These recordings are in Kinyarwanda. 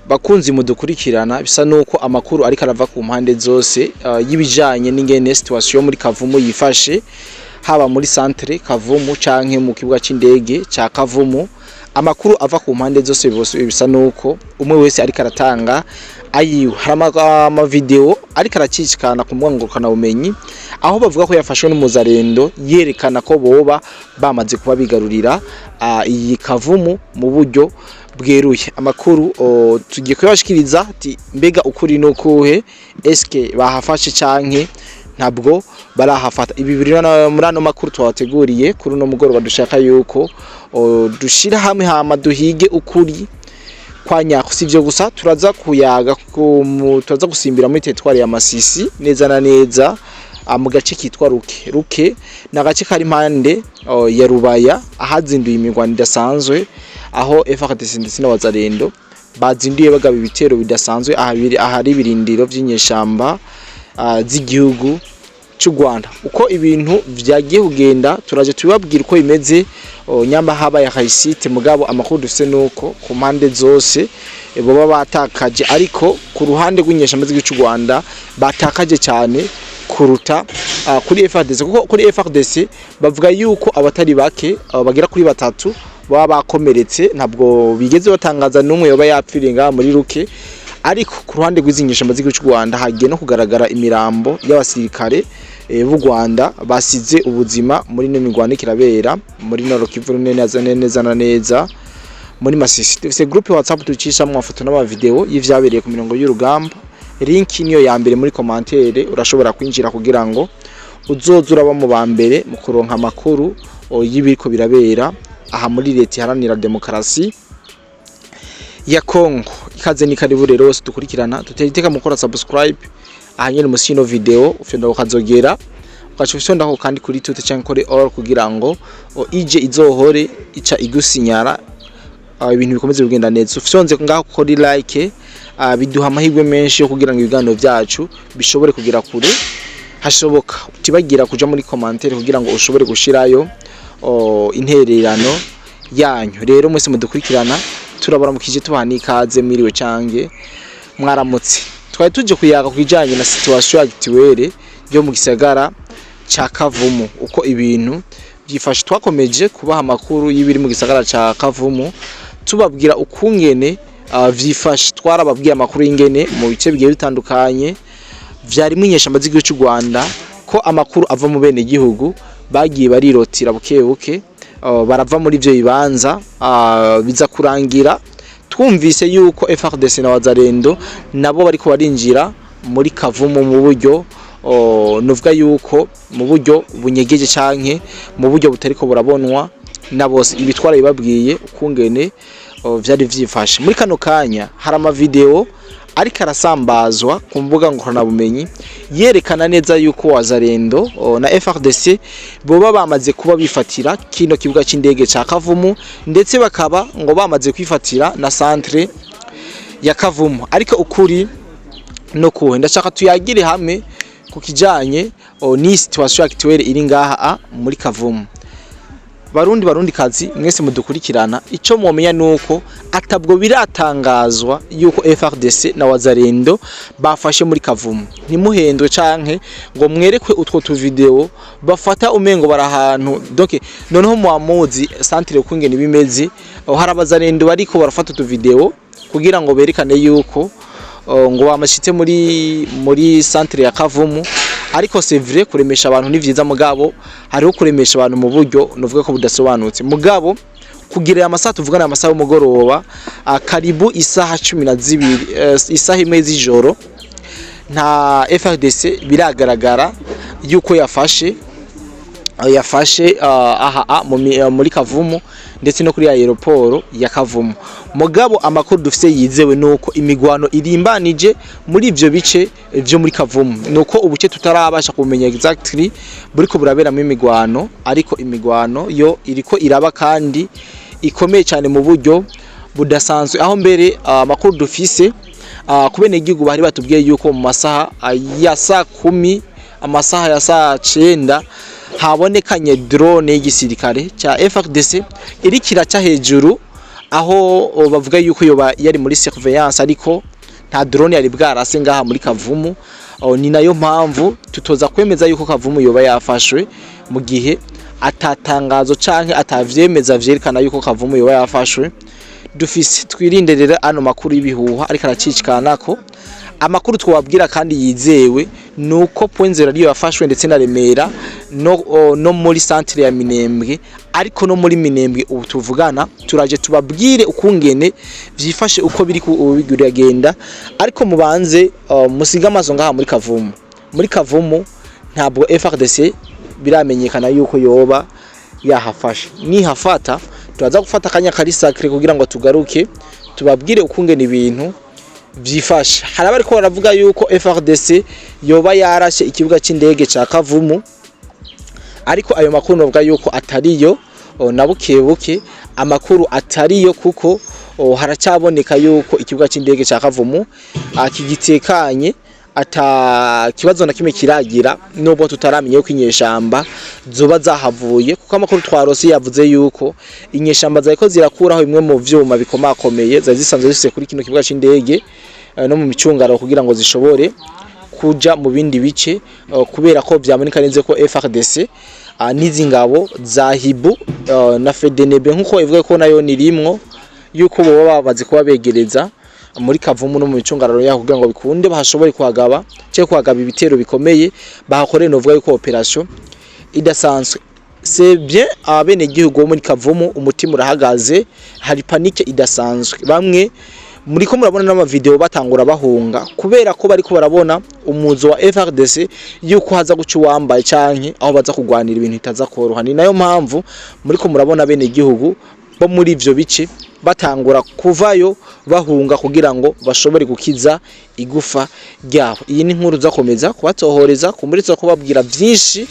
bakunzi mudukurikirana bisa nuko amakuru ariko arava ku mpande zose y'ibijanye n'ingene situation muri Kavumu yifashe haba muri centre Kavumu canke mu kibuga c'indege ca Kavumu. Amakuru ava ku mpande zose bisa nuko umwe wese ariko aratanga ayiwe. Hari ama video ariko aracicikana ku mwangurukana bumenyi aho bavuga ko yafashwe n'umuzarendo yerekana ko boba bamaze kuba bigarurira iyi Kavumu mu buryo bweruye. Amakuru tugiye kuyashikiriza ati mbega ukuri nukuhe, eske bahafashe canke ntabwo barahafata. Ibi biri muri ano makuru twabateguriye kuri no mugoroba dushaka yuko dushira hamwe hama duhige ukuri kwa nyako. Sivyo gusa turaza kuyaga turaza gusimbira muri territoire ya Masisi neza na neza mu gace kitwa Ruke na gace kari impande ya Rubaya ahazinduye imigwano idasanzwe aho FARDC ndetse n'abazarendo bazinduye bagaba ibitero bidasanzwe ahari ibirindiro by'inyeshamba z'igihugu cy'u Rwanda. Uko ibintu vyagiye kugenda turaje tubabwira uko imeze nyamba haba ya Haisite mugabo amakuru dufite nuko ku mpande zose boba batakaje, ariko ku ruhande rw'inyeshamba z'igihugu cy'u Rwanda batakaje cyane kuruta kuri FARDC, kuko kuri FARDC bavuga yuko abatari bake bagira kuri batatu baba bakomeretse, ntabwo bigeze batangaza n'umwe yoba yapfiringa muri Ruke. Ariko ku ruhande rw'izinyeshamba z'igihugu cy'u Rwanda hagiye no kugaragara imirambo y'abasirikare b'u Rwanda basize ubuzima muri no migwano kirabera muri Nord Kivu neza na neza muri Masisi. Dufite groupe WhatsApp tucisha mu mafoto n'ama video y'ivyabereye ku mirongo y'urugamba. Link niyo ya mbere muri commentaire, urashobora kwinjira kugira ngo uzozura aba mu bambere mu kuronka amakuru y'ibiriko birabera aha muri leta iharanira demokarasi ya Kongo. Ikaze ni karibu rero wose dukurikirana, tuteriteka mukora subscribe ahanyene musino video ufenda ukazogera ukacufisondaho kandi kuri Twitter cyangwa kuri all kugira ngo ije izohore ica igusinyara ibintu bikomeze bigenda neza. Ufisonze ngaho kuri like biduha amahirwe menshi yo kugira ngo ibiganiro byacu bishobore kugira kure hashoboka. Utibagira kuja muri commentaire kugira ngo ushobore gushirayo intererano yanyu. Rero mwese mudukurikirana turabaramukije tubana ikaze mwiriwe cange mwaramutse. Twari tuje kuyaga kwijanye na situation actuelle yo mu gisagara ca Kavumu, uko ibintu byifashe. Twakomeje kubaha amakuru y'ibiri mu gisagara ca Kavumu tubabwira ukungene vyifashe. Twarababwiye amakuru y'ingene mu bice bigiye bitandukanye vyari mwinyeshamba z'igihugu cy'u Rwanda ko amakuru ava mu bene gihugu bagiye barirotira buke barava muri ivyo bibanza biza kurangira twumvise yuko FARDC na wazarendo nabo bariko barinjira muri Kavumu mu buryo nuvuga yuko mu buryo bunyegeje canke mu buryo butariko burabonwa na bose. Ibitwara bibabwiye ukungene vyari vyifashe. Muri kano kanya hari ama video ariko arasambazwa ku mbuga ngorana bumenyi yerekana neza yuko wazarendo na FARDC boba bamaze kuba bifatira kino kibuga c'indege ca Kavumu, ndetse bakaba ngo bamaze kwifatira na centre ya Kavumu. Ariko ukuri no kuhe ndashaka tuyagire hamwe ku kijanye ni situation actuelle iri ngaha muri Kavumu. Barundi kazi mwese mudukurikirana, ico mwomenya nuko atabwo biratangazwa yuko FARDC na wazarendo bafashe muri Kavumu. Ntimuhendwe canke ngo mwerekwe utwo tu video bafata umengo barahantu. Donc noneho muamuzi centre ukungene bimeze, hari abazarendo bariko barafata tu video kugira ngo berekane yuko ngo bamashitse muri centre ya Kavumu. Ariko c'est vrai kuremesha abantu ni vyiza, mugabo hariho kuremesha abantu mu buryo novuga ko budasobanutse. Mugabo kugira amasaha tuvugana amasaha y'umugoroba karibu isaha 12 isaha imwe z'ijoro nta FARDC biragaragara yuko yafashe aha muri Kavumu ndetse no kuri aeroport ya Kavumu. Mugabo amakuru dufite yizewe nuko imigwano irimbanije muri ivyo bice byo muri Kavumu, nuko ubuce tutarabasha kumenya exactly buriko burabera mu imigwano, ariko imigwano yo iriko iraba kandi ikomeye cyane mu buryo budasanzwe. Aho mbere amakuru dufise kubene igihugu bari batubwiye yuko mu masaha ya saa 10 amasaha ya saa 9 habonekanye drone y'igisirikare cha FARDC iri kiraca hejuru aho bavuga yuko yoba yari muri surveillance ariko nta drone yari bwarase ngaha muri Kavumu. Ni nayo mpamvu tutoza kwemeza yuko Kavumu yoba yafashwe mu gihe atatangazo canke atavyemeza vyerekana yuko Kavumu yoba yafashwe. Dufise twirinde rero ano makuru y'ibihuha ariko aracicikanako. Amakuru twababwira kandi yizewe nuko Point0 ariyo yafashwe ndetse na Remera no muri centre ya Minembwe, ariko no muri Minembwe ubu tuvugana turaje tubabwire ukungene vyifashe uko biri kubiguragenda. Ariko mubanze musiga amaso ngaha muri Kavumu. Muri Kavumu ntabwo FARDC biramenyekana yuko yoba yahafashe. Ni hafata turaza gufata kanya kari sacre kugira ngo tugaruke tubabwire ukungene ibintu vyifashe. Hari abariko baravuga yuko FARDC yoba yarashe ikibuga c'indege ca Kavumu, ariko ayo makuru novuga yuko atariyo na bukebuke. Amakuru atariyo kuko haracaboneka yuko ikibuga c'indege ca Kavumu kigitekanye, ata kibazo na kimwe kiragira, nubwo tutaramenye yuko inyeshamba zoba zahavuye, kuko amakuru twarose yavuze yuko inyeshamba zariko zirakuraho bimwe mu vyuma bikomakomeye zari zisanzwe zifise kuri kino kibuga c'indege no mu micungaro kugira ngo zishobore kuja mu bindi bice, kubera ko vyameneka neze ko FARDC nizi ngabo za Hibu na FDNB nkuko ivuga ko nayo nirimwo yuko bo babaze kuba begereza muri Kavumu no mu micungararo yaho kugira ngo bikunde bahashobore kuhagaba ibitero bikomeye bahakoreye. Novuga yuko operation idasanzwe. C'est bien abene gihugu muri Kavumu umutima urahagaze, hari panique idasanzwe. Bamwe muri ko murabona n'ama video batangura bahunga kubera ko bariko barabona umuzo wa FARDC yuko haza guca uwambaye canke aho baza kugwanira ibintu itaza koroha. Ni nayo mpamvu muri ko murabona bene gihugu bo muri ivyo bice batangura kuvayo bahunga kugira ngo bashobore gukiza igufa ryabo. Iyi ni nkuru zakomeza kubatohoreza kumburitsa kubabwira byinshi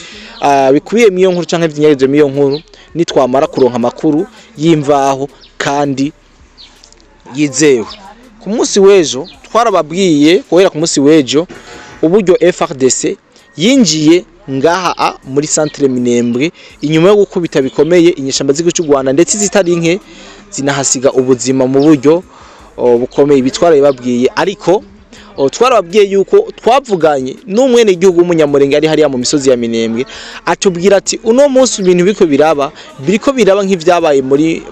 bikubiye miyo nkuru canke vyinyereje miyo nkuru nitwamara kuronka amakuru y'imvaho kandi yizewe. Ku munsi wejo twarababwiye kohera ku munsi wejo uburyo FARDC yinjiye ngaha muri centre Minembwe inyuma yo gukubita bikomeye inyeshamba z'igihugu cy'u Rwanda ndetse zitari nke zinahasiga ubuzima mu buryo bukomeye. Bitwara babwiye, ariko twarababwiye yuko twavuganye n'umwene gihugu w'umunyamurenge ari hariya mu misozi ya Minembwe, atubwira ati uno munsi ibintu biriko biraba nk'ivyabaye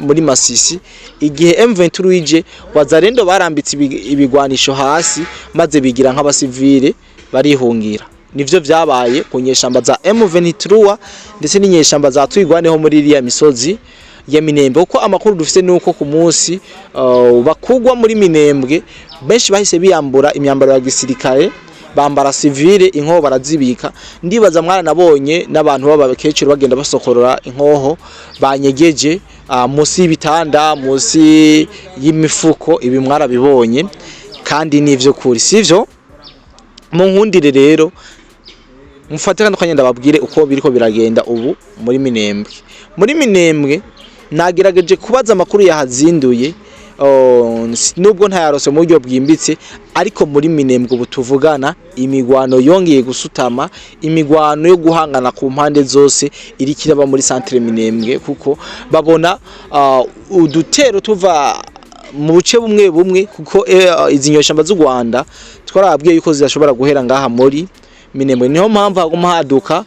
muri Masisi igihe M23 ije wazarendo barambitse ibigwanisho hasi maze bigira nk'abasivile barihungira. Nivyo vyabaye ku nyeshamba za M23 ndetse n'inyeshamba za twigwaneho muri iriya misozi ya Minembwe. Uko amakuru dufite nuko ku munsi bakugwa muri Minembwe benshi bahise biyambura imyambaro ya gisirikare, bambara civile, inkoho barazibika. Ndibaza mwana nabonye n'abantu b'abakecuru bagenda basokorora inkoho banyegeje musi y'ibitanda, musi y'imifuko. Ibi mwarabibonye kandi nivyo kuri sivyo. Mu nkundire rero mufate kandi kwanya ndababwire uko biriko biragenda ubu muri Minembwe. Muri Minembwe nagerageje kubaza amakuru yahazinduye nubwo ntayarose mu buryo bwimbitse, ariko muri Minembwe ubu tuvugana imigwano yongeye gusutama, imigwano yo guhangana ku mpande zose iri kiraba muri centre Minembwe, kuko babona udutero tuva mu buce bumwe kuko izi nyoshamba z'u Rwanda twarababwiye yuko zishobora guhera ngaha muri Minembwe. Niho mpamvu haguma haduka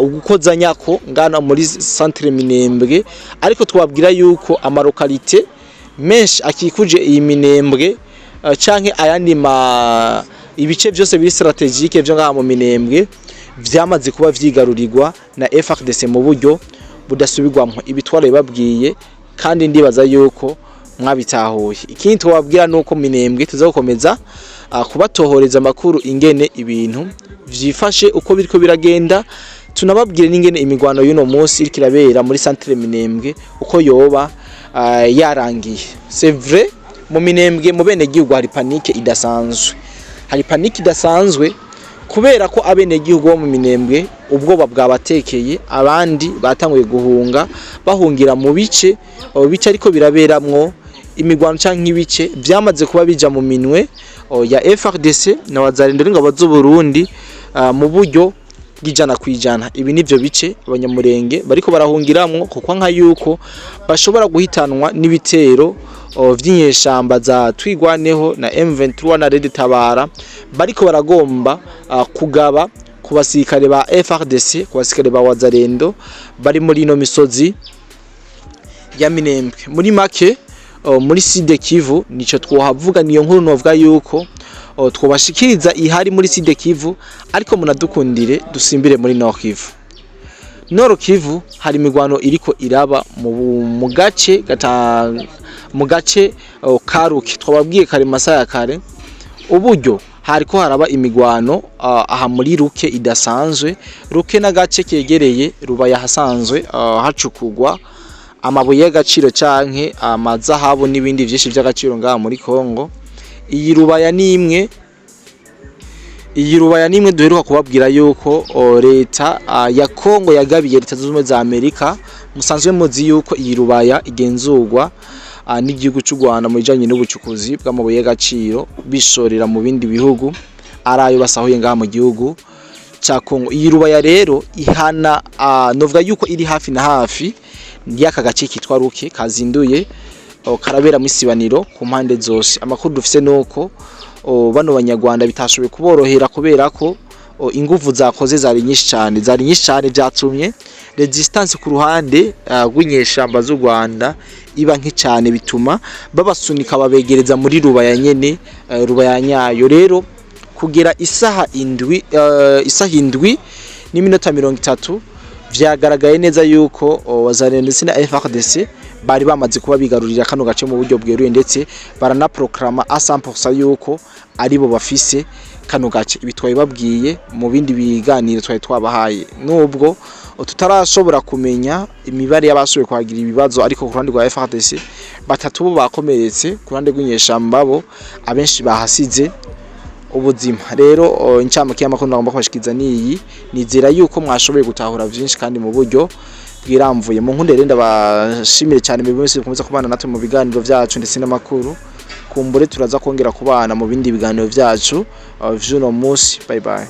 ugukozanyako ngana muri centre Minembwe, ariko twabwira yuko amarokalite menshi akikuje iyi Minembwe canke ayandi ibice byose biri strategique byo ngaha mu Minembwe vyamaze kuba vyigarurirwa na FARDC mu buryo budasubirwamo. Ibitwara babwiye kandi ndibaza yuko mwabitahuye. Ikindi twabwira nuko Minembwe tuzakomeza kubatohoreza amakuru ingene ibintu vyifashe uko biriko biragenda, tunababwire n'ingene imigwano y'uno munsi iriko irabera muri centre Minembwe uko yoba yarangiye. C'est vrai mu Minembwe mu bene gihugu hari panique idasanzwe, kubera ko abene gihugu bo mu Minembwe ubwoba bwabatekeye, abandi batanguye guhunga bahungira mu bice ariko biraberamwo imigwano canke ibice byamaze kuba bija mu minwe ya FARDC na wazarindira ingabo z'u Burundi mu buryo bw'ijana kwijana. Ibi nivyo bice abanyamurenge bariko barahungiramwo kuko nka yuko bashobora guhitanwa n'ibitero vy'inyeshamba za Twigwaneho na M23 na Red Tabara bariko baragomba kugaba ku basirikare ba FARDC, ku basirikare ba Wazalendo bari muri ino misozi ya Minembwe. Muri make muri Sud Kivu nico twohavuga, niyo nkuru novuga yuko twobashikiriza ihari muri Sud Kivu, ariko munadukundire dusimbire muri Nord Kivu. Nord Kivu hari imigwano iriko iraba mu gace Karuki, twababwiye kare masaya kare uburyo hariko haraba imigwano aha muri Ruke idasanzwe. Ruke n'agace kegereye Rubaya hasanzwe hacukugwa amabuye y'agaciro canke amazahabu n'ibindi vyinshi by'agaciro ngaha muri Kongo. Iyi Rubaya nimwe duheruka kubabwira yuko leta ya Kongo yagabiye Leta Zunze Ubumwe za Amerika. Musanzwe muzi yuko iyi Rubaya igenzurwa n'igihugu cy'u Rwanda mu bijanye n'ubucukuzi bw'amabuye y'agaciro bishorera mu bindi bihugu, arayo basahuye ngaha mu gihugu ca Kongo. Iyi Rubaya rero ihana novuga yuko iri hafi na hafi y'aka gace kitwa Ruke kazinduye karabera mu isibaniro ku mpande zose. Amakuru dufise nuko bano banyarwanda bitashoboye kuborohera kubera ko inguvu zakoze zari nyinshi cyane byatumye resistance ku ruhande rw'inyeshamba z'u Rwanda iba nk'icane, bituma babasunika babegereza muri Rubaya nyene, Rubaya nyayo. Rero kugera isaha indwi n'iminota 30 vyagaragaye neza yuko Wazalendo ndetse na FARDC bari bamaze kuba bigarurira kano gace mu buryo bweruye, ndetse baranaprograma à 100% yuko aribo bafise kano gace. Ibi twabibabwiye mu bindi biganiro twabahaye, nubwo tutarashobora kumenya imibare y'abashoboye kwagira ibibazo, ariko ku ruhande rwa FARDC batatu bo bakomeretse, ku ruhande rw'inyeshamba bo abenshi bahasize ubuzima. Rero incamake y'amakuru nagomba kubashikiza niyi, nizera yuko mwashoboye gutahura vyinshi kandi mu buryo bwiramvuye. Mu nkunde renda bashimire cyane mu bimwe bikomeza kubana natwe mu biganiro vyacu ndetse n'amakuru. Kumbure turaza kongera kubana mu bindi biganiro vyacu vy'uno munsi. Bye bye.